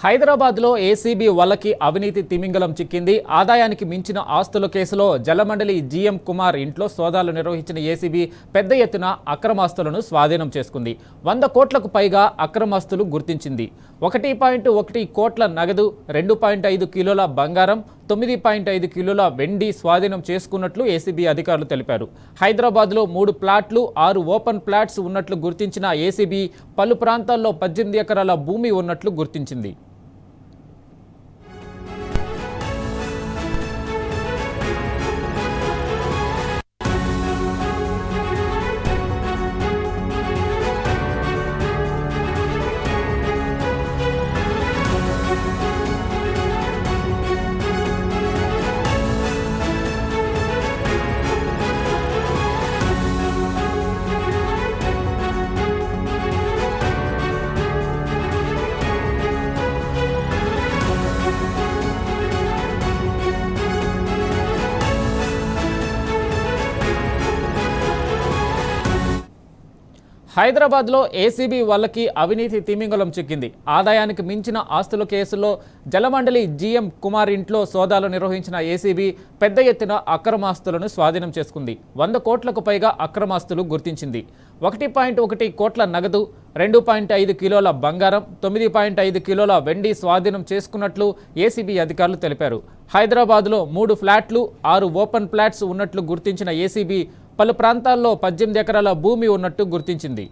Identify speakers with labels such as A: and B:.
A: హైదరాబాద్లో ఏసీబీ వలకి అవినీతి తిమింగలం చిక్కింది. ఆదాయానికి మించిన ఆస్తుల కేసులో జలమండలి జీఎం కుమార్ ఇంట్లో సోదాలు నిర్వహించిన ఏసీబీ పెద్ద ఎత్తున అక్రమాస్తులను స్వాధీనం చేసుకుంది. 100 కోట్లకు పైగా అక్రమాస్తులు గుర్తించింది. 1.1 కోట్ల నగదు, 2.5 కిలోల బంగారం, 9.5 కిలోల వెండి స్వాధీనం చేసుకున్నట్లు ఏసీబీ అధికారులు తెలిపారు. హైదరాబాద్లో 3 ప్లాట్లు, 6 ఓపెన్ ప్లాట్స్ ఉన్నట్లు గుర్తించిన ఏసీబీ పలు ప్రాంతాల్లో 18 ఎకరాల భూమి ఉన్నట్లు గుర్తించింది. హైదరాబాద్లో ఏసీబీ వల్లకి అవినీతి తిమింగలం చిక్కింది. ఆదాయానికి మించిన ఆస్తుల కేసులో జలమండలి జీఎం కుమార్ ఇంట్లో సోదాలు నిర్వహించిన ఏసీబీ పెద్ద ఎత్తున అక్రమాస్తులను స్వాధీనం చేసుకుంది. 100 కోట్లకు పైగా అక్రమాస్తులు గుర్తించింది. 1.1 కోట్ల నగదు, 2.5 కిలోల బంగారం, 9.5 కిలోల వెండి స్వాధీనం చేసుకున్నట్లు ఏసీబీ అధికారులు తెలిపారు. హైదరాబాద్లో 3 ఫ్లాట్లు, 6 ఓపెన్ ఫ్లాట్స్ ఉన్నట్లు గుర్తించిన ఏసీబీ పలు ప్రాంతాల్లో 18 ఎకరాల భూమి ఉన్నట్టు గుర్తించింది.